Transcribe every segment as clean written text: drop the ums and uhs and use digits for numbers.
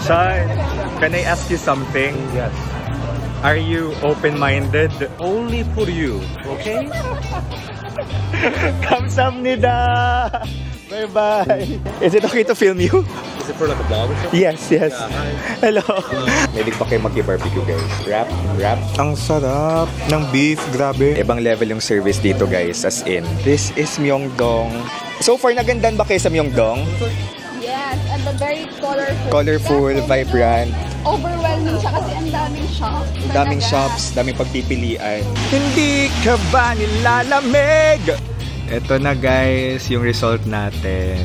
Sean, can I ask you something? Yes. Are you open-minded? Only for you, okay? 감사합니다. Bye-bye. Is it okay to film you? Is it for like a vlog or something? Yes, yes. Yeah, hi. Hello. Mahilig pa kayo mag-barbecue, guys. Wrap. Ang sarap ng beef, grabe. Ibang level yung service dito, guys. As in, this is Myeongdong. So far, nagandan ba kayo sa Myeongdong? Yes, and the very colorful. Colorful, vibrant. Overwhelming siya kasi ang daming shops. Daming shops, daming pagpipilian. Hindi ka ba nilalamig? Ito na guys, yung result natin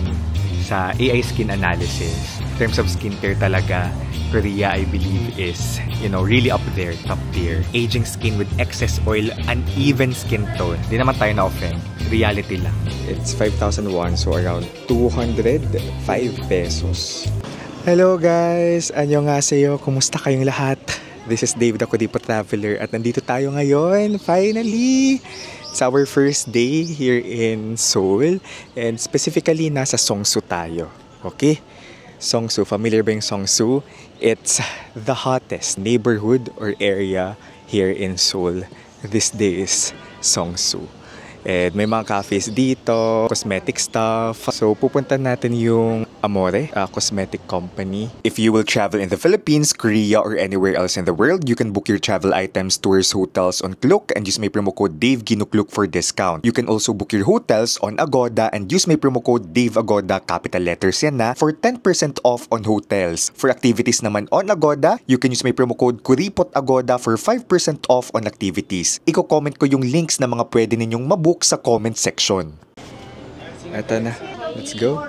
sa AI skin analysis. In terms of skincare talaga, Korea I believe is, really up there, top tier. Aging skin with excess oil, uneven skin tone. Di naman tayo na-offend. Reality lang. It's 5,001, so around 205 pesos. Hello guys! Annyeonghaseyo! Kumusta kayong lahat? This is Dave the Kodipo Traveler at nandito tayo ngayon, finally! It's our first day here in Seoul and specifically nasa Seongsu tayo. Okay? Seongsu, familiar ba yung Seongsu? It's the hottest neighborhood or area here in Seoul these days, Seongsu. And may mga cafes dito, cosmetic stuff. So pupunta natin yung Amore, a cosmetic company. If you will travel in the Philippines, Korea, or anywhere else in the world, you can book your travel items, tours, hotels on Klook and use my promo code DaveGinukluk for discount. You can also book your hotels on Agoda and use my promo code DaveAgoda, capital letters yan na, for 10% off on hotels. For activities naman on Agoda, you can use my promo code KURIPOTAGODA for 5% off on activities. Iko-comment ko yung links na mga pwede ninyong mabook sa comment section. Eto na. Let's go.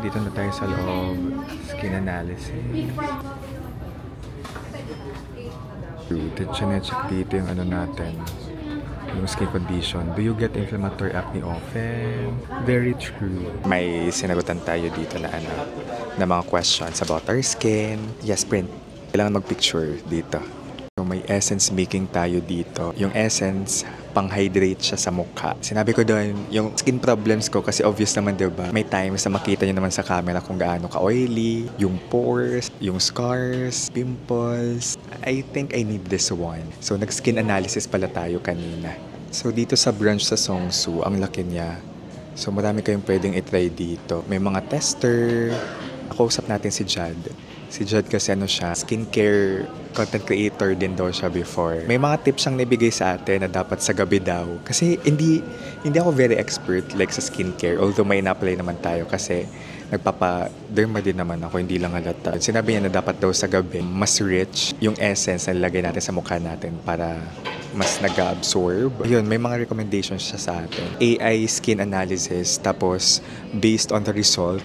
Dito na tayo sa loob. Skin analysis. Check dito yung natin. Yung skin condition. Do you get inflammatory acne often? Very true. May sinagutan tayo dito na na mga questions about our skin. Yes, print. Kailangan mag-picture dito. So may essence making tayo dito. Yung essence, pang-hydrate siya sa mukha. Sinabi ko doon, yung skin problems ko, kasi obvious naman diba, may times na makita nyo naman sa camera kung gaano ka-oily, yung pores, yung scars, pimples. I think I need this one. So nag-skin analysis pala tayo kanina. So dito sa branch sa Seongsu, ang laki niya. So marami kayong pwedeng itry dito. May mga tester. Nakausap natin si Jad. Si Jad kasi siya, skincare content creator din daw siya before. May mga tips siyang nabigay sa atin na dapat sa gabi daw. Kasi hindi ako very expert like sa skincare. Although may ina-apply naman tayo kasi nagpapa-derma din naman ako, hindi lang halata. Sinabi niya na dapat daw sa gabi, mas rich yung essence na nilagay natin sa mukha natin para mas nag-absorb. Yun, may mga recommendations siya sa atin. AI skin analysis, tapos based on the result,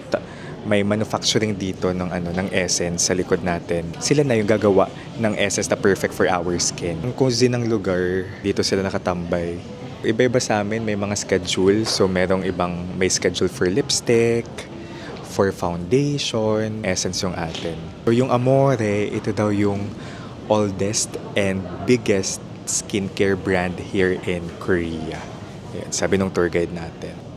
may manufacturing dito ng essence sa likod natin. Sila na yung gagawa ng essence na perfect for our skin. Ang cozy ng lugar, dito sila nakatambay. Iba-iba sa amin, may mga schedule. So merong may schedule for lipstick, for foundation, essence yung atin. So yung Amore, ito daw yung oldest and biggest skincare brand here in Korea. Yan, sabi ng tour guide natin.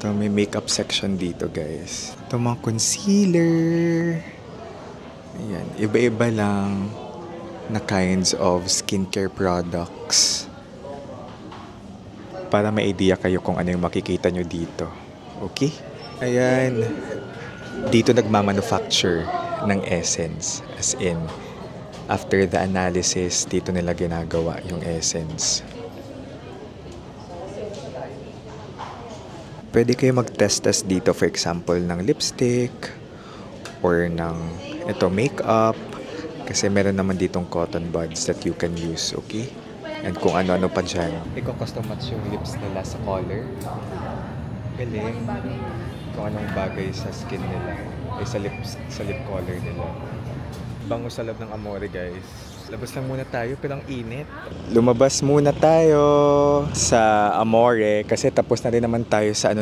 Ito, may makeup section dito, guys. Ito, mga concealer. Ayan, iba-iba lang na kinds of skincare products. Para may idea kayo kung ano yung makikita nyo dito. Okay? Ayan. Dito nagmamanufacture ng essence. As in, after the analysis, dito nila ginagawa yung essence. Pwede kayo mag-test dito, for example, ng lipstick or ng makeup. Kasi meron naman ditong cotton buds that you can use, okay? And kung ano-ano pa dyan. Iko-custom match yung lips nila sa color. Galing. Kung anong bagay sa skin nila. Ay, sa lip color nila. Bango sa loob ng Amore, guys. Labas lang muna tayo, pero ang init. Lumabas muna tayo sa Amore kasi tapos na rin naman tayo sa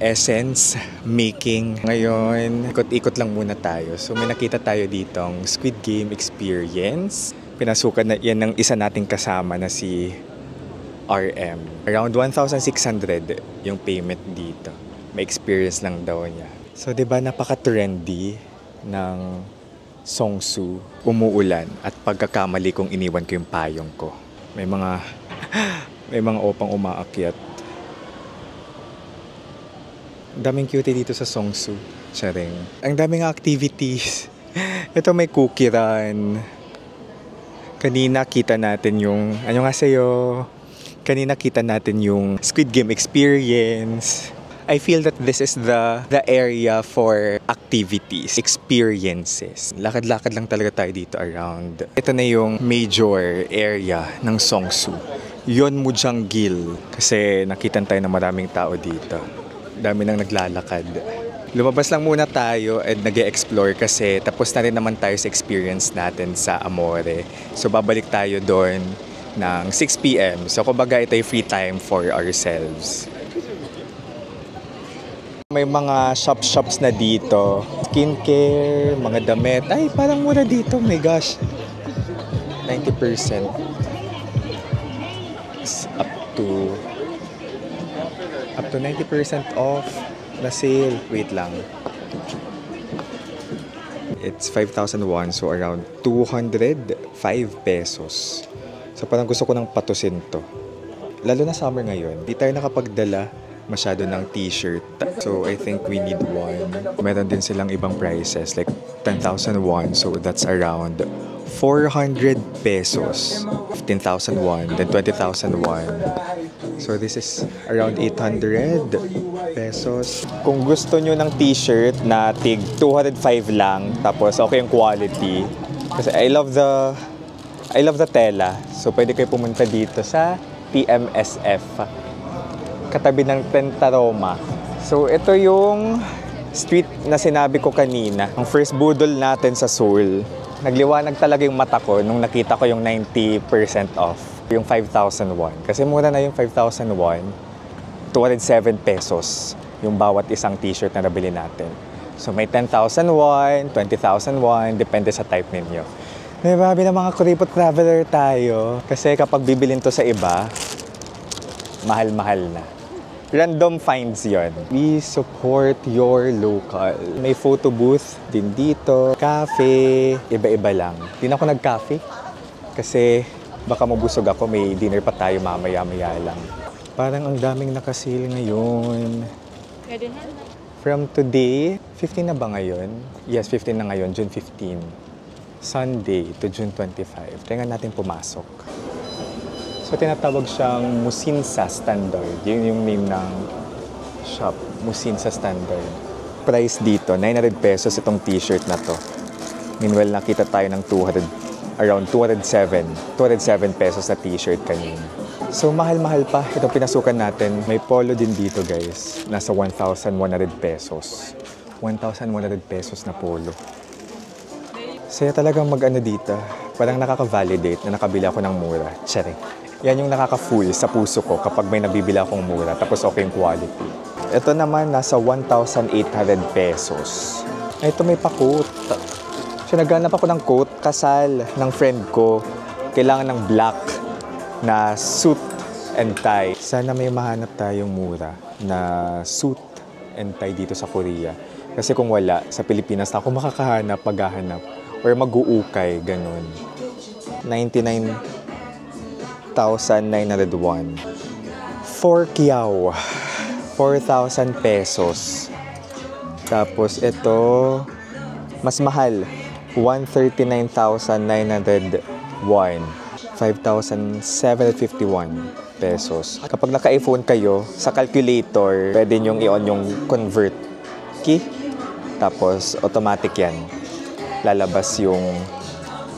essence making. Ngayon, ikot-ikot lang muna tayo. So may nakita tayo ditong Squid Game experience. Pinasukan na yan ng isa nating kasama na si RM. Around 1,600 yung payment dito. May experience lang daw niya. So, di ba napaka-trendy ng Songsu, umuulan at pagkakamali kong iniwan ko yung payong ko. May mga may mga opang umaakyat. Ang daming cutie dito sa Songsu. Charing. Ang daming activities. Ito may cookie run. Kanina kita natin yung, ano nga sa'yo? Kanina kita natin yung Squid Game experience. I feel that this is the area for activities, experiences. Lakad-lakad lang talaga tayo dito around. Ito na yung major area ng Songsu. Yeonmujanggil. Kasi nakita tayo ng maraming tao dito. Dami nang naglalakad. Lumabas lang muna tayo at nag-e-explore kasi tapos na rin naman tayo sa experience natin sa Amore. So babalik tayo doon ng 6 p.m. So kumbaga ito ay free time for ourselves. May mga shops na dito. Skincare, mga damit. Ay, parang mura dito. My gosh. 90%. It's up to 90% off na sale. Wait lang. It's 5,000 won, so around 205 pesos. So parang gusto ko nang patusin to. Lalo na summer ngayon. Di tayo nakapagdala masyado ng t-shirt. So, I think we need one. Meron din silang ibang prices, like 10,000 won. So, that's around 400 pesos. 15,000 won, then 20,000 won. So, this is around 800 pesos. Kung gusto nyo ng t-shirt na tig 205 lang, tapos okay yung quality. Kasi I love the tela. So, pwede kayo pumunta dito sa TMSF. Katabi ng Tentaroma. So, ito yung street na sinabi ko kanina. Ang first budol natin sa Seoul. Nagliwanag talaga yung mata ko nung nakita ko yung 90% off. Yung 5,000 won. Kasi mura na yung 5,000 won. 207 pesos yung bawat isang t-shirt na nabili natin. So, may 10,000 won, 20,000 won, depende sa type ninyo. May babi na mga kuripot traveler tayo. Kasi kapag bibilin to sa iba, mahal-mahal na. Random finds yon. We support your local. May photo booth din dito. Cafe. Iba-iba lang. Di na ako nag-cafe. Kasi baka mabusog ako. May dinner pa tayo mamaya-maya lang. Parang ang daming nakasil ngayon. From today, 15 na ba ngayon? Yes, 15 na ngayon. June 15. Sunday to June 25. Tingnan natin pumasok. So, tinatawag siyang Musinsa Standard. Yun yung name ng shop. Musinsa Standard. Price dito, 900 pesos itong t-shirt na to. Meanwhile, nakita tayo ng around 207 pesos na t-shirt kanina. So, mahal-mahal pa. Itong pinasukan natin. May polo din dito, guys. Nasa 1,100 pesos. 1,100 pesos na polo. Saya talagang mag-ano dito. Parang nakaka-validate na nakabili ako ng mura. Charing. Yan yung nakaka-full sa puso ko kapag may nabibili akong mura tapos okay yung quality. Ito naman nasa 1,800 pesos. Ito may pa-coat. So naghanap ako ng coat, kasal ng friend ko. Kailangan ng black na suit and tie. Sana may mahanap tayong mura na suit and tie dito sa Korea. Kasi kung wala, sa Pilipinas na ako makakahanap, maghahanap, or mag-uukay, ganun. 99,901. 4 kiao. 4,000 pesos. Tapos ito, mas mahal. 139,901. 5,751 pesos. Kapag naka-iPhone kayo, sa calculator, pwede nyong i-on yung convert key. Tapos, automatic yan. Lalabas yung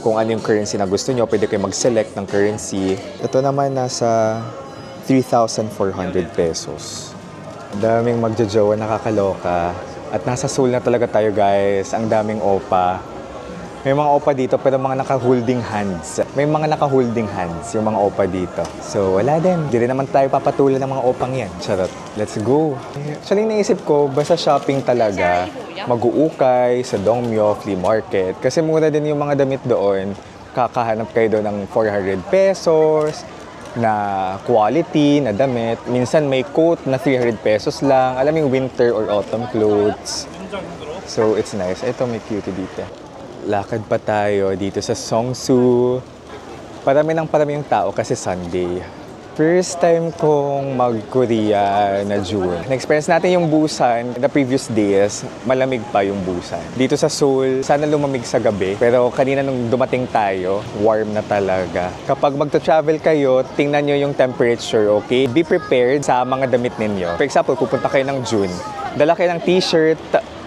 kung ano yung currency na gusto nyo. Pwede kayo mag-select ng currency. Ito naman nasa 3,400 pesos. Daming magjojowa, nakakaloka. At nasa Seoul na talaga tayo, guys. Ang daming opa. May mga opa dito pero mga naka-holding hands. May mga naka-holding hands yung mga opa dito. So wala din. Hindi rin naman tayo papatulan ng mga opang yan. Charot. Let's go. Actually naisip ko, basta shopping talaga, mag-uukay sa Dongmyo Flea Market. Kasi mura din yung mga damit doon. Kakahanap kayo doon ng 400 pesos, na quality, na damit. Minsan may coat na 300 pesos lang. Alam mo yung winter or autumn clothes. So, it's nice. Ito, may cutie dito. Lakad pa tayo dito sa Seongsu. Parami yung tao kasi Sunday. First time kong mag-Korea na June. Na-experience natin yung Busan. The previous days, malamig pa yung Busan. Dito sa Seoul, sana lumamig sa gabi. Pero kanina nung dumating tayo, warm na talaga. Kapag magta-travel kayo, tingnan nyo yung temperature, okay? Be prepared sa mga damit ninyo. For example, pupunta kayo ng June. Dala kayo ng t-shirt,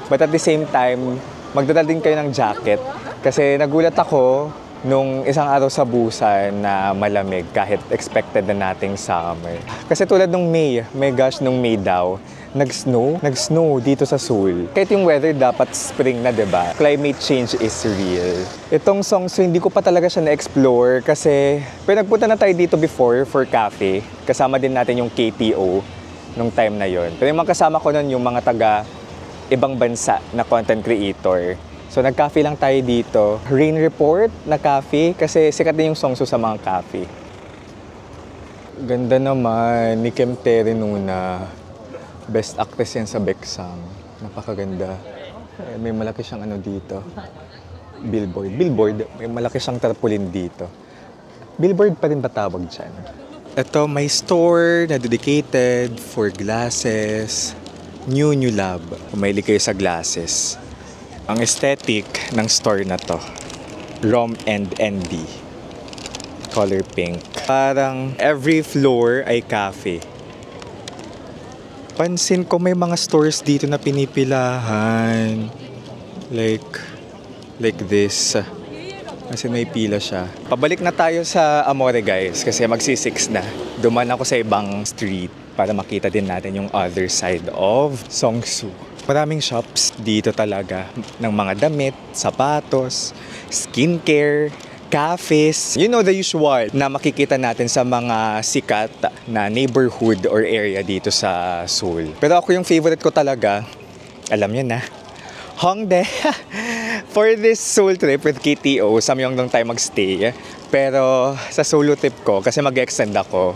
but at the same time, magdadala din kayo ng jacket. Kasi nagulat ako, nung isang araw sa Busan na malamig kahit expected na nating summer. Kasi tulad nung May, my gosh, nung May daw, nag-snow dito sa Seoul. Kahit yung weather dapat spring na, 'di ba? Climate change is real. Itong Seongsu, hindi ko pa talaga siya na-explore kasi nagpunta na tayo dito before for cafe. Kasama din natin yung KTO nung time na yon. Pero yung mga kasama ko nun yung mga taga ibang bansa na content creator. So, nag-cafe lang tayo dito. Rain report na cafe kasi sikat din yung Seongsu sa mga cafe. Ganda naman ni Kim Tae Ri-nuna. Best actress yan sa Baeksang. Napakaganda. May malaki siyang ano dito. Billboard. May malaki siyang tarpaulin dito. Billboard pa rin ba tawag dyan? Ito, may store na dedicated for glasses. New Lab. Umayli kayo sa glasses. Ang aesthetic ng store na to, Rom and ND. Color pink. Parang every floor ay cafe. Pansin ko may mga stores dito na pinipilahan. Like this. Kasi may pila siya. Pabalik na tayo sa Amore guys kasi magsi-6 na. Duman ako sa ibang street para makita din natin yung other side of Seongsu. Maraming shops dito talaga ng mga damit, sapatos, skincare, cafes. You know the usual na makikita natin sa mga sikat na neighborhood or area dito sa Seoul. Pero ako yung favorite ko talaga, alam niyo na, Hongdae. For this Seoul trip with KTO, sa Myeongdong tayo magstay. Pero sa solo trip ko, kasi mag-extend ako,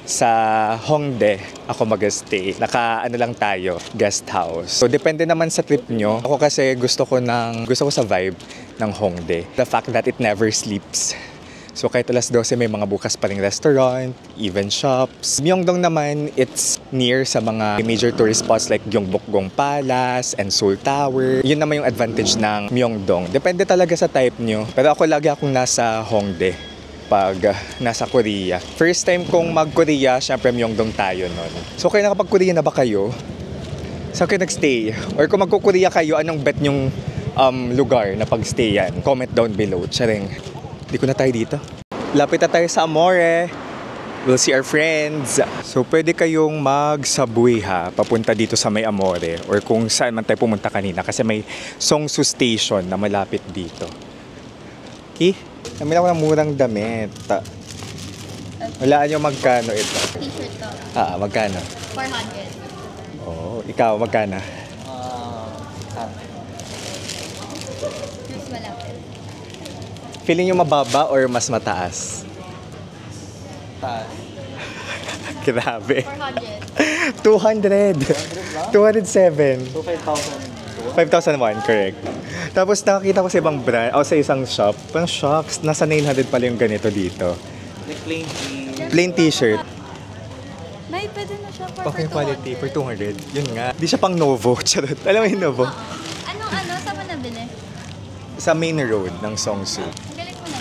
sa Hongdae ako mag-stay. Naka-ano lang tayo, guest house. So depende naman sa trip nyo. Ako kasi gusto ko sa vibe ng Hongdae. The fact that it never sleeps. So kahit alas 12 may mga bukas pa ring restaurant, even shops. Myeongdong naman, it's near sa mga major tourist spots like Gyeongbokgung Palace and Seoul Tower. Yun naman yung advantage ng Myeongdong. Depende talaga sa type nyo. Pero ako lagi akong nasa Hongdae pag nasa Korea. First time kong mag-Korea, syempre Myeongdong tayo nun. So kayo nakapag-Korea na ba kayo? Saan kayo nag-stay? Or kung magko-Korea kayo, anong bet nyong lugar na pag-stayan? Comment down below. Charing. Di ko na tayo dito. Lapit na tayo sa Amore. We'll see our friends. So pwede kayong mag-subway ha, papunta dito sa may Amore. Or kung saan man tayo pumunta kanina. Kasi may Seongsu Station na malapit dito. Okay? Namin ako ng murang damit. Walaan nyo magkano ito? T-shirt to. Magkano? 400. Oh, ikaw, magkano? Mas malapit. Feeling nyo mababa or mas mataas? Taas. Grabe. 400. 207. 5,000. 5,001, correct. Tapos nakakita ko sa ibang brand, o sa isang shop, parang shocks, nasa 900 pala yung ganito dito. Like plain jeans. Plain t-shirt. May pwede na siya for Okay, 200. quality, for 200. Yun nga. Di siya pang Novo, charot. Alam mo yung Novo? Anong saan mo nabili? Sa main road ng Seongsu. Galing mo na.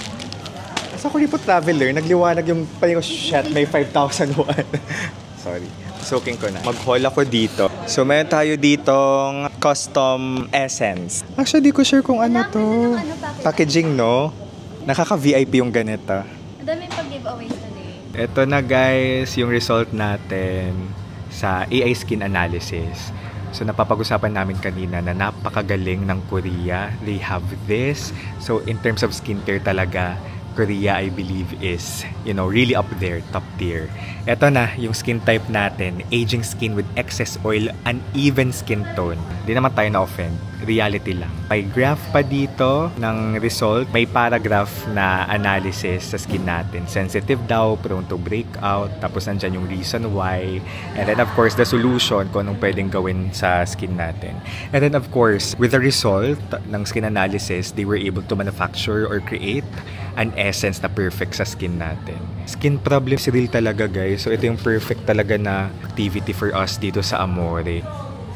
Sa Kuripo Traveler, nagliwanag yung paling ko, shit, may 5,001. Sorry. Soaking ko na. Mag-haul ako dito. So, meron tayo ditong custom essence. Actually, di ko sure kung ano to. Packaging, no? Nakaka-VIP yung ganito. Ang daming pag-giveaways today. Ito na guys, yung result natin sa AI skin analysis. So, napapag-usapan namin kanina na napakagaling ng Korea. They have this. So, in terms of skincare talaga, Korea, I believe, is, really up there, top tier. Eto na, yung skin type natin, aging skin with excess oil, uneven skin tone. Di naman tayo na-offend. Reality lang. May graph pa dito ng result. May paragraph na analysis sa skin natin. Sensitive daw, prone to breakout. Tapos nandyan yung reason why. And then of course, the solution kung anong pwedeng gawin sa skin natin. And then of course, with the result ng skin analysis, they were able to manufacture or create an essence na perfect sa skin natin. Skin problems real talaga, guys. So ito yung perfect talaga na activity for us dito sa Amore.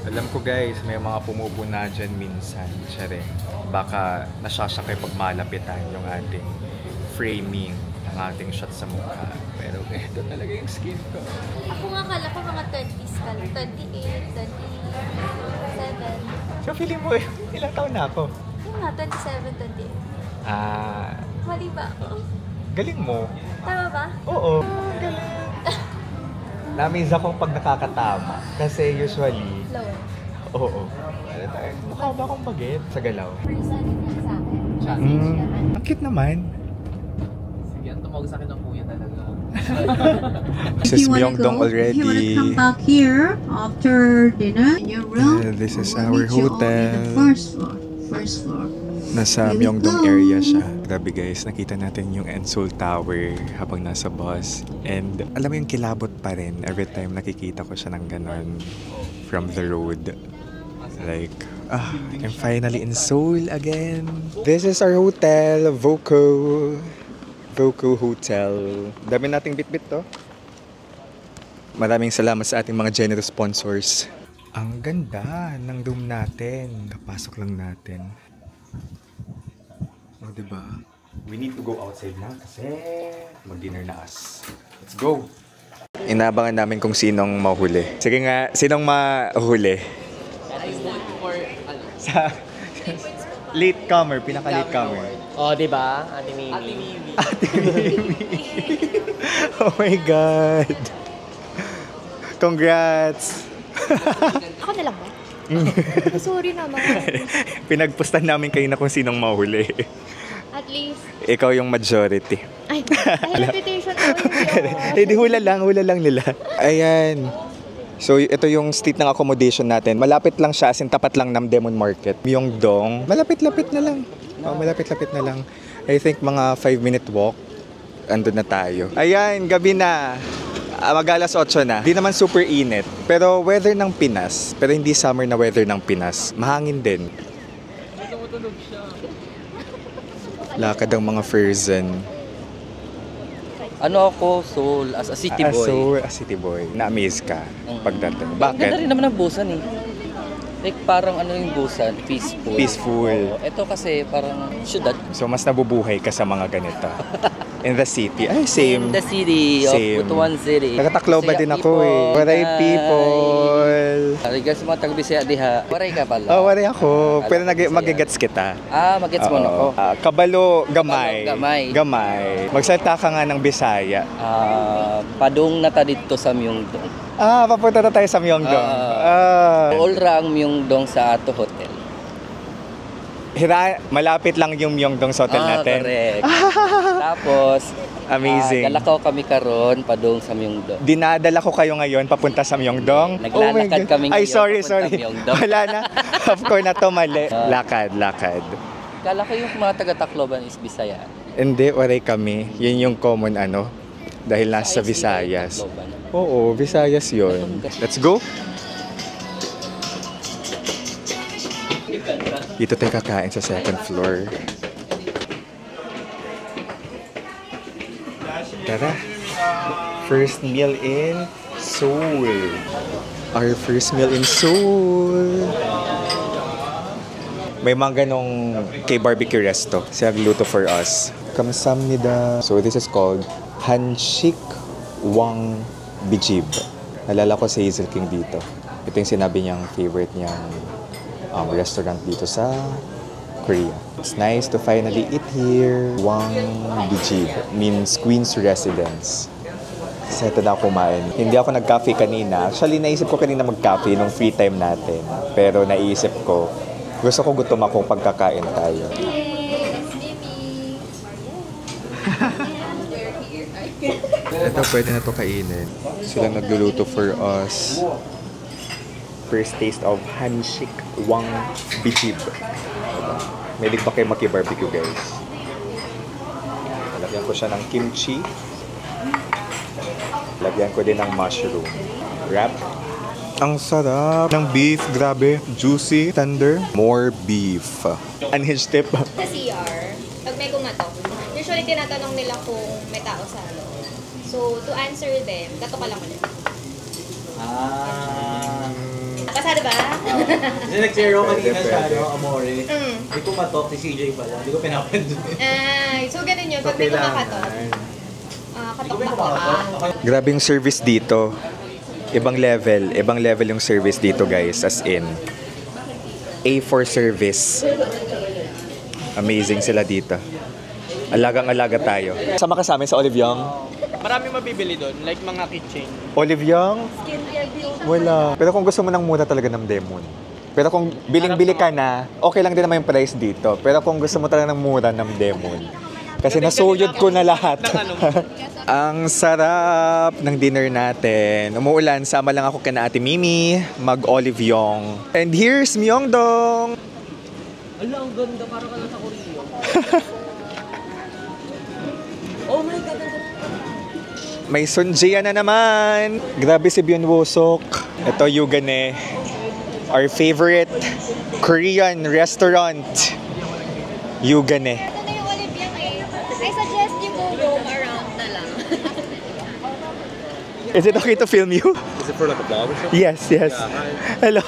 Alam ko, guys, may mga pumupuna dyan minsan. Siya rin. Baka nasyasakay pag malapitan yung ating framing ng ating shot sa mukha. Pero ito talaga yung skin ko. Ako nga kala ko mga 20s ka. 28, 27. So feeling mo, ilang taon na ako? Yung nga, 27, 28. Mali ba ako? Galing mo. Tama ba? Oo. Galing. Namiss ako pag nakakatama. Kasi usually... Lower. Oo. Ano tayo? Mukha ba akong bagit sa galaw? First ano niya sa akin. Ang cute naman. Sige, tumawag sa akin ng kuya talaga. This is Myeongdong already. If you want to come back here after dinner in your room, This is we'll our meet you all hotel. in the first floor. First floor. Nasa Here we Myeongdong go. area siya. Grabe guys, nakita natin yung Seoul Tower habang nasa bus. And alam mo yung kilabot pa rin every time nakikita ko siya ng ganon from the road. Like, I'm finally in Seoul again. This is our hotel, Voco Hotel. Dami nating bitbit to. Maraming salamat sa ating mga generous sponsors. Ang ganda ng room natin. Kapasok lang natin. O, diba? We need to go outside na kasi mag-dinner na us. Let's go! Inabangan namin kung sinong mahuli. Sige nga, sinong mahuli? Sa late comer, pinaka-late comer. Oh, di ba? Ate Mimi. Ate Mimi. Oh my God! Congrats! Ako na lang ba? Sorry naman. Pinagpostan namin kayo na kung sinong mahuli. At least, Ikaw yung majority. ay, reputation ko Hindi, hula lang nila. Ayan. So, ito yung street ng accommodation natin. Malapit lang siya, as in tapat lang ng Demon Market. Myeongdong, malapit-lapit na lang. Malapit-lapit na lang. I think mga 5-minute walk, andun na tayo. Ayan, gabi na. Mag-alas 8 na. Di naman super init. Pero weather ng Pinas. Pero hindi summer na weather ng Pinas. Mahangin din. Lakad ang mga Ferzen. Ano ako, Seoul, as a city boy. So, a city boy. Na-amaze ka pagdating. Ang ganda Bakit? rin naman ng Busan eh. Like parang ano yung Busan, peaceful. Peaceful. Oo. Ito kasi parang syudad. So, mas nabubuhay ka sa mga ganito. In the city. Ay, same. In the city Same. of Butuan City. Taga-Tacloban din ako eh. Waray people. Arigas sa mga taga-Bisaya diha. Waray ka pala. Oh, waray ako. Pero Bisaya. magigats kita. Magets mo na ko. Kabalo, gamay. Gamay. Gamay. Magsalita ka nga ng Bisaya. Padung na ta dito sa Myeongdong. Papunta na tayo sa Myeongdong. All rang Myeongdong sa ato hotel. Malapit lang yung Myeongdong sa hotel natin. Correct. Tapos, Amazing. galakaw kami karon padung sa Myeongdong. Dinadala ko kayo ngayon papunta sa Myeongdong. Naglalakad kami Ay, ngayon sorry. papunta Myeongdong. Wala na. Of course na to mali. Lakad. Kala ko yung mga taga-Tacloban is Bisaya. Hindi, waray kami. Yun yung common dahil nasa Visayas. Oo, Visayas yun. Let's go! Dito tayo kakain sa second floor. Tara! First meal in Seoul. Our first meal in Seoul. May mga ganong K-barbecue resto. Siya nagluto for us. Kamsamnida. So this is called Hanshik Wang Bijib. Nalala ko si Hazel King dito. Ito yung sinabi niyang favorite niyang restaurant dito sa Korea. It's nice to finally eat here. Wang Bijib means Queen's Residence. Seto na kumain. Hindi ako nag-cafe kanina. Actually, naisip ko kanina mag-cafe nung free time natin. Pero naisip ko, gusto ko gutom ako pagkakain tayo. Hey, it's Mimi. Ito, pwede na to kainin. Sila nagluluto for us. First taste of Hanshik Wang Bichib. May pa kayo maki-barbecue, guys. Lagyan ko siya ng kimchi. Lagyan ko din ng mushroom. Wrap. Ang sarap ng beef. Grabe. Juicy, tender. More beef. Unhinged tip. Sa CR, pag may kumatok, usually tinatanong nila kung may tao sa loob. So, to answer them, kato ka lang ulit. Nakasada ba? Kasi nag-share ako kanina sa Amore. Hindi ko matok si CJ pala. Hindi ko pinapanood. So ganun yun. Pag may kumakatok, katok ba? Grabe yung service dito. Ibang level. Ibang level yung service dito, guys. As in, A4 service. Amazing sila dito. Alagang-alaga tayo. Sama ka sa amin sa Olive Young? Marami mabibili doon, like mga kitchen. Olive Young? Wala. Pero kung gusto mo ng mura talaga ng Demon. Pero kung biling-bili ka na, okay lang din naman yung price dito. Pero kung gusto mo talaga ng mura ng Demon. Kasi nasuyod ko na lahat. Ang sarap ng dinner natin. Umuulan, sama lang ako kina Ate Mimi, mag-Olive Young. And here's Myeongdong! Ala, ang ganda. Parang ka lang sa Korea. Oh my God! May Sunjia na naman. Grabe si Byun Wosok. Ito, Yugane. Our favorite Korean restaurant. Yugane. Ito na yung Olive Young eh. I suggest you go roam around na lang. Is it okay to film you? Is it for like a vlog or something? Yes, yes. Hello.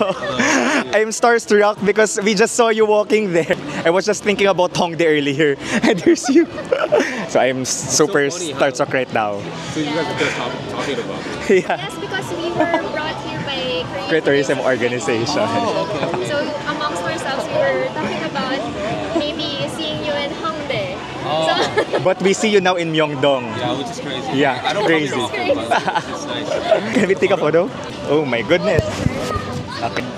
I'm starstruck because we just saw you walking there. I was just thinking about Hongdae earlier. And there's you. So I'm super starstruck right now. So you guys are just talking about it? Yeah. Yes, because we were brought here by Korean Tourism Organization. So amongst ourselves, we were talking about maybe seeing you in Hongdae. So, But we see you now in Myeongdong. Yeah, which is crazy. Yeah, I don't crazy. come here often, but it's nice. Can we take a photo? Oh my goodness. Okay. 1,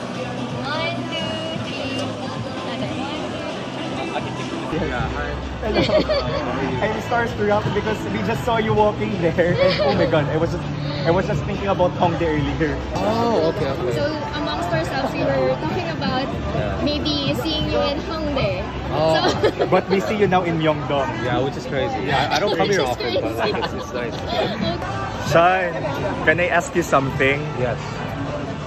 2, 3. I'm starstruck because we just saw you walking there. And oh my god, I was just thinking about Hongdae earlier. Oh, okay. So amongst ourselves, we were talking about maybe seeing you in Hongdae. Oh. So, But we see you now in Myeongdong. Yeah, which is crazy. I don't come here often, but like it's nice. Sean, can I ask you something? Yes.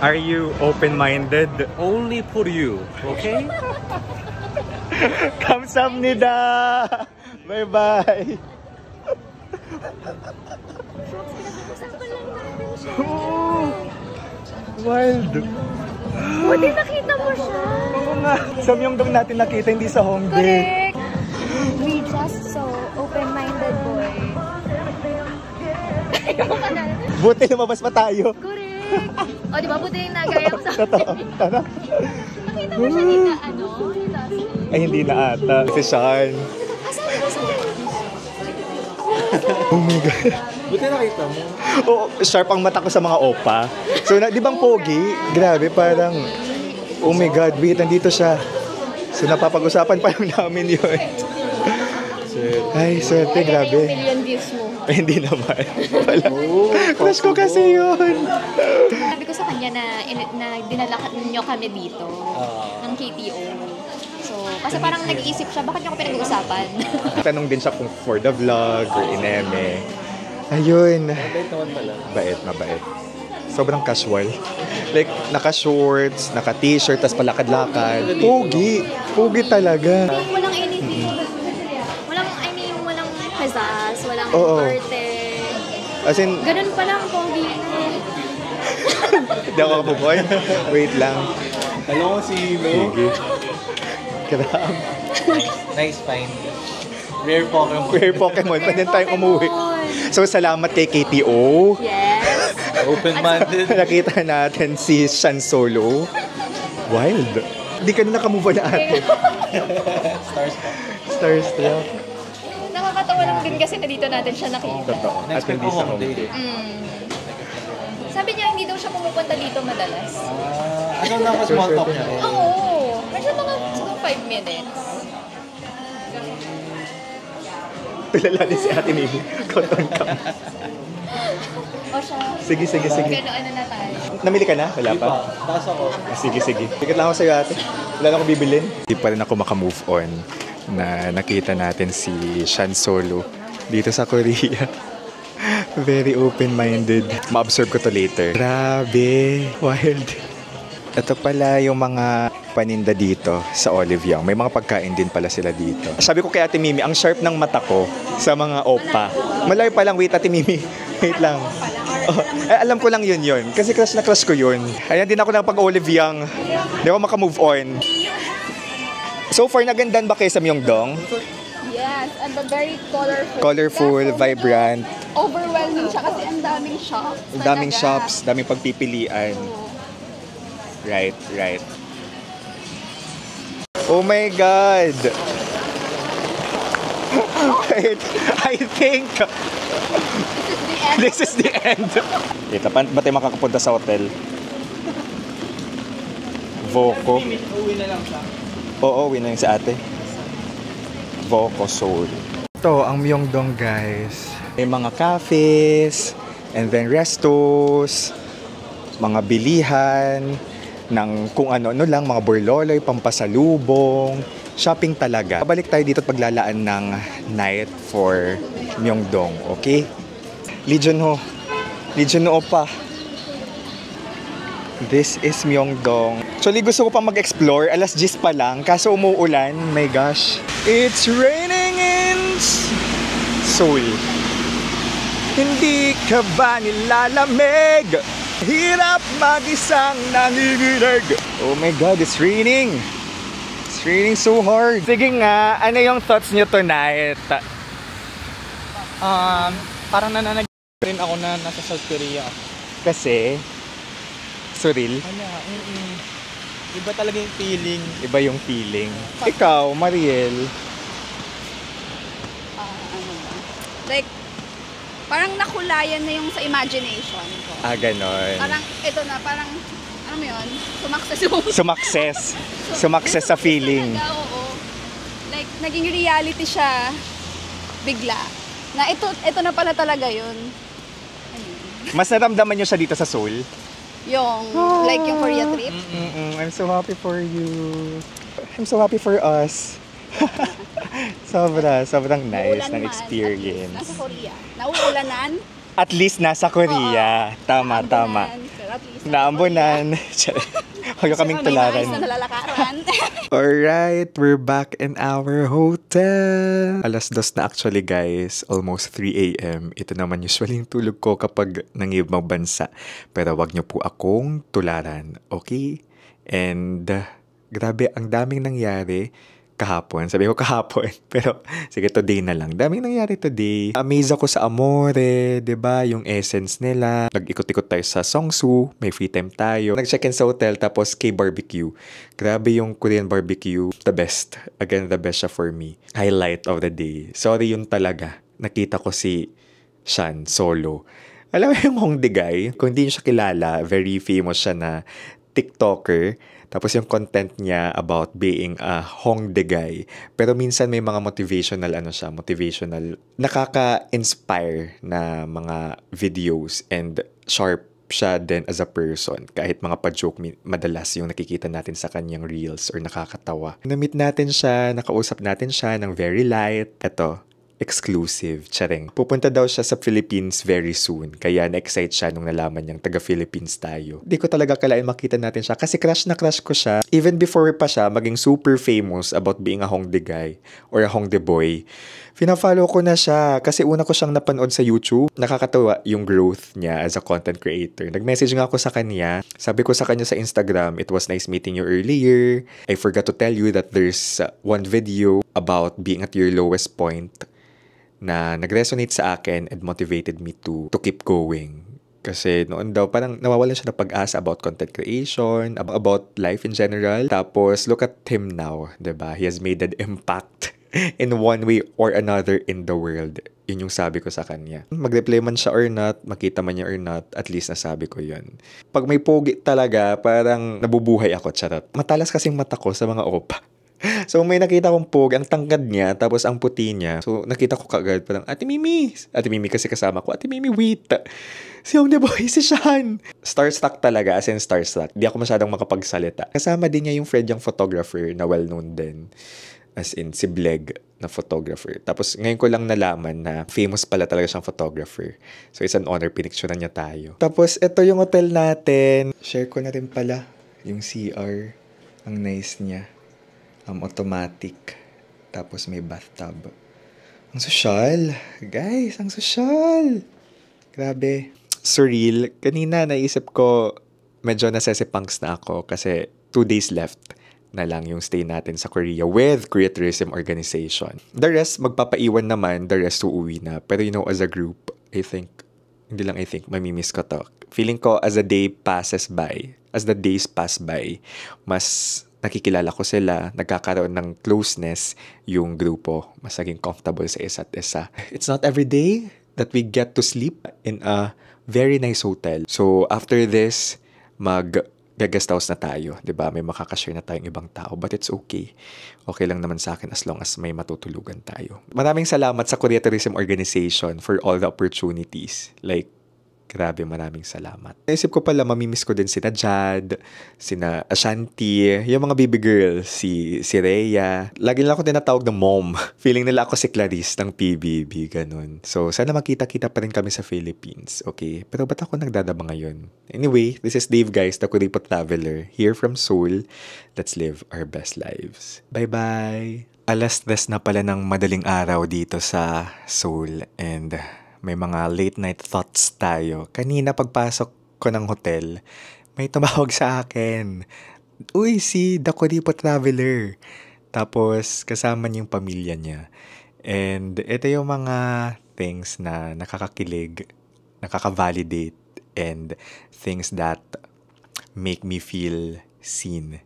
Are you open-minded? Only for you, okay? 감사합니다. Bye-bye. Oh, wild. buti nakita mo siya. Oo nga. Sa Myeongdong natin nakita, hindi sa Hongdae. Correct. We just so open-minded boy. Ayoko ka na. Buti lumabas pa tayo. Correct. O, di ba? Buti yung nagayang sa Totoo. Tara. nakita mo siya dito, ano? Ay, hindi na ata. Si Sean. Asan mo sa Oh my God. Buti nakita mo. Oo, sharp ang mata ko sa mga opa. So, di bang pogi? Grabe, parang, oh my God, wait, nandito siya. So, napapag-usapan pa lang namin yun. Ay, swerte, grabe. yung million views mo. Ay, hindi naman. Wala. Crush ko kasi yun. Sabi ko sa kanya na dinala niyo kami dito ng KTO. So, kasi parang nag-iisip siya, bakit niyo ko pinag-uusapan? Tanong din siya kung for the vlog or ineme. Ayun. Mabait naman pala. Bait, mabait. Sobrang casual. Like, naka-shorts, naka-t-shirt, tas palakad-lakad. Pogi. Pogi talaga. Walang anything. Walang pizzazz, walang Oo. arte. As in, Ganun pa lang, pogi na. hindi ako kapuboy. Wait lang. Hello, si Mo. Sige. Grabe. Nice find. Rare Pokemon. Rare Pokemon. Pwede tayong umuwi. So, salamat kay KTO. Yes. Open-minded. Nakita natin si Shan Solo. Wild. Hindi ka na nakamove na ate. Starstruck. Nakakatawa lang din kasi na dito natin siya nakita. Totoo. At hindi sa Hongdae. Sabi niya, hindi daw siya pumupunta dito madalas. Ano na ako small talk niya? Oo. Medyo mga siguro 5 minutes. Tulala din si Ate Mimi. Cotton cam. O siya. Sige. Ano na tayo? Namili ka na? Wala pa? Taas ako. Sige. Ticket lang ako sa'yo, ate. Wala na akong bibilin. Hindi pa rin ako makamove on na nakita natin si Shan Solo dito sa Korea. Very open-minded. Ma-observe ko to later. Grabe. Wild. Ito pala yung mga paninda dito sa Olive Young. May mga pagkain din pala sila dito. Sabi ko kay Ate Mimi, ang sharp ng mata ko sa mga opa. Malayo pa lang. Wait, Ate Mimi. Wait lang. Oh, alam ko lang yun. Kasi crush na crush ko yun. Ayan din ako ng pag-Olive Young. Hindi ako makamove on. So far, nagandan ba kayo sa Myeongdong? Yes, and the very colorful. Colorful, vibrant. Overwhelming siya kasi ang daming shops. Ang daming talaga. shops, daming pagpipilian. Right. Oh my God! Wait, I think this is the end. Ito, ba tayo makakapunta sa hotel? Voco. Uwi na lang siya. Oo, uwi na yung sa ate. Voco Seoul. Ito, ang Myeongdong, guys. May mga cafes, and then restos, mga bilihan, ng kung ano-ano lang, mga burloloy, pampasalubong, shopping talaga. Babalik tayo dito at paglalaan ng night for Myeongdong, okay? Legion Ho pa. This is Myeongdong. Actually, gusto ko pa mag-explore. Alas 10 pa lang. Kaso umuulan. My gosh. It's raining in Seoul. Hindi ka ba nilalamig? Hirap mag-isang nanginginig. Oh my God, it's raining. It's raining so hard. Sige nga, ano yung thoughts niyo tonight? Parang nananag rin ako na nasa South Korea. Kasi, surreal. Iba talaga yung feeling. Iba yung feeling. Ikaw, Mariel. Like, parang nakulayan na yung sa imagination ko. Ganon. Parang, ito na, parang, ano mo yun? Sumakses yung... Sumakses sa feeling. Talaga, oo. Like, naging reality siya bigla. Na ito na pala talaga yun. Mas naramdaman nyo siya dito sa Seoul? Yung, like yung Korea trip. I'm so happy for you. I'm so happy for us. Sobrang nice ng experience. Nasa Korea. Nauulanan. At least nasa Korea. Tama. Pero at least Naambunan. Huwag kaming tularan. May na nalalakaran. Alright, we're back in our hotel. Alas 2 na actually, guys. Almost 3 a.m. Ito naman usually yung tulog ko kapag nangibang bansa. Pero wag niyo po akong tularan. Okay? And grabe, ang daming nangyari kahapon. Sabi ko kahapon. Pero sige, today na lang. Daming nangyari today. Amaze ako sa Amore. 'Di ba? Yung essence nila. Nag-ikot-ikot tayo sa Songsu. May free time tayo. Nag-check-in sa hotel. Tapos K-barbecue. Grabe yung Korean barbecue. The best. Again, the best siya for me. Highlight of the day. Sorry, yun talaga. Nakita ko si Shan Solo. Alam mo yung Hongdae guy? Kung hindi niyo siya kilala, very famous siya na TikToker. Tapos yung content niya about being a Hongdae guy. Pero minsan may mga motivational, nakaka-inspire na mga videos and sharp siya din as a person. Kahit mga pa-joke madalas yung nakikita natin sa kanyang reels or nakakatawa. Na-meet natin siya, nakausap natin siya ng very light. Eto, exclusive, charing. Pupunta daw siya sa Philippines very soon. Kaya na-excite siya nung nalaman niyang taga-Philippines tayo. Di ko talaga kalain makita natin siya kasi crush na crush ko siya. Even before pa siya maging super famous about being a Hongdae guy or a Hongdae boy, fina-follow ko na siya kasi una ko siyang napanood sa YouTube. Nakakatawa yung growth niya as a content creator. Nag-message nga ako sa kanya. Sabi ko sa kanya sa Instagram, "It was nice meeting you earlier. I forgot to tell you that there's one video about being at your lowest point na nag-resonate sa akin and motivated me to keep going." Kasi noon daw, parang nawawalan siya ng pag-asa about content creation, about life in general. Tapos, look at him now, diba? He has made an impact in one way or another in the world. Yun yung sabi ko sa kanya. Mag-reply man siya or not, makita man niya or not, at least nasabi ko yun. Pag may pogi talaga, parang nabubuhay ako, charot. Matalas kasing mata ko sa mga opa. So, may nakita kong pog, ang tangkad niya, tapos ang puti niya. So, nakita ko kagad, parang, Ate Mimi! Ate Mimi kasi kasama ko, Ate Mimi, wait! Si Home the Boy, si Sean! Starstruck talaga, as in starstruck. Di ako masyadong makapagsalita. Kasama din niya yung friend niyang photographer na well-known din. As in, si Bleg na photographer. Tapos, ngayon ko lang nalaman na famous pala talaga siyang photographer. So, it's an honor, pinicturean niya tayo. Tapos, ito yung hotel natin. Share ko na rin pala yung CR. Ang nice niya. Automatic. Tapos, may bathtub. Ang sosyal. Guys, ang sosyal. Grabe. Surreal. Kanina, naisip ko, medyo nasesipangs na ako kasi 2 days left na lang yung stay natin sa Korea with Korea Tourism Organization. The rest, magpapaiwan naman. The rest, uuwi na. Pero as a group, I think, hindi lang I think, mamimiss ko to. Feeling ko as the days pass by, mas nakikilala ko sila, nagkakaroon ng closeness yung grupo. Mas naging comfortable sa isa't isa. It's not every day that we get to sleep in a very nice hotel. So, after this, guest house na tayo, 'di ba? May makakashare na tayong ibang tao, but it's okay. Okay lang naman sa akin as long as may matutulugan tayo. Maraming salamat sa Korea Tourism Organization for all the opportunities. Like, grabe, maraming salamat. Naisip ko pala, mamimiss ko din sina Jad, sina Ashanti, yung mga baby girls, si Rhea. Lagi nila ako tinatawag na mom. Feeling nila ako si Clarice ng PBB, ganun. So, sana makita-kita pa rin kami sa Philippines, okay? Pero ba't ako nagdadaba ngayon? Anyway, this is Dave, guys, the Kuripot Traveler, here from Seoul. Let's live our best lives. Bye-bye! 10:00 na pala ng madaling araw dito sa Seoul, and may mga late night thoughts tayo. Kanina pagpasok ko ng hotel, may tumawag sa akin. Uy, si The Kuripot Traveler. Tapos kasama niya yung pamilya niya. And ito yung mga things na nakakakilig, nakaka-validate, and things that make me feel seen.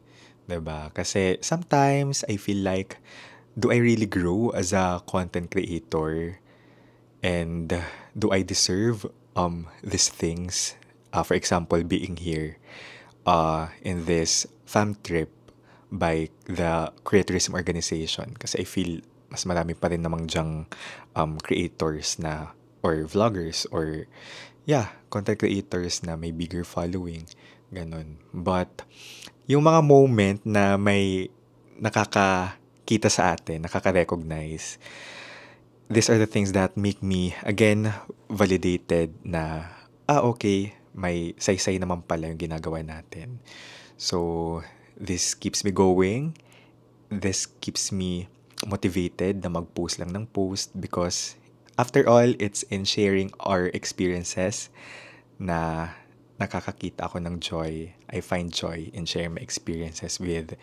Diba? Kasi sometimes I feel like, do I really grow as a content creator? And do I deserve these things? For example, being here in this fam trip by the Korea Tourism Organization. Kasi I feel mas marami pa rin namang dyang creators na, or vloggers, or content creators na may bigger following. Ganon. But yung mga moment na may nakakakita sa atin, nakaka-recognize, these are the things that make me, again, validated na, okay, may saysay naman pala yung ginagawa natin. So, this keeps me going. This keeps me motivated na mag-post lang ng post because, after all, it's in sharing our experiences na nakakakita ako ng joy. I find joy in sharing my experiences with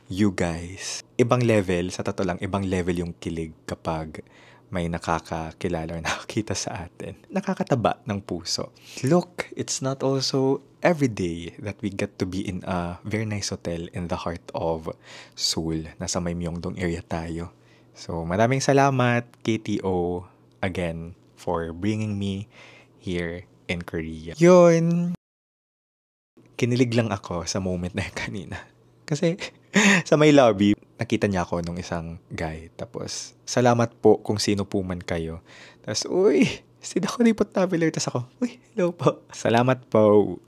you guys. Ibang level, sa totoo lang, ibang level yung kilig kapag may nakakakilala or nakakita sa atin. Nakakataba ng puso. Look, it's not also every day that we get to be in a very nice hotel in the heart of Seoul. Nasa may Myeongdong area tayo. So, maraming salamat, KTO, again, for bringing me here in Korea. Yun! Kinilig lang ako sa moment na yun kanina. Kasi, sa may lobby, nakita niya ako nung isang guy. Tapos, salamat po kung sino po man kayo. Tapos, uy, si The Kuripot Traveler. Tapos ako, uy, hello po. Salamat po.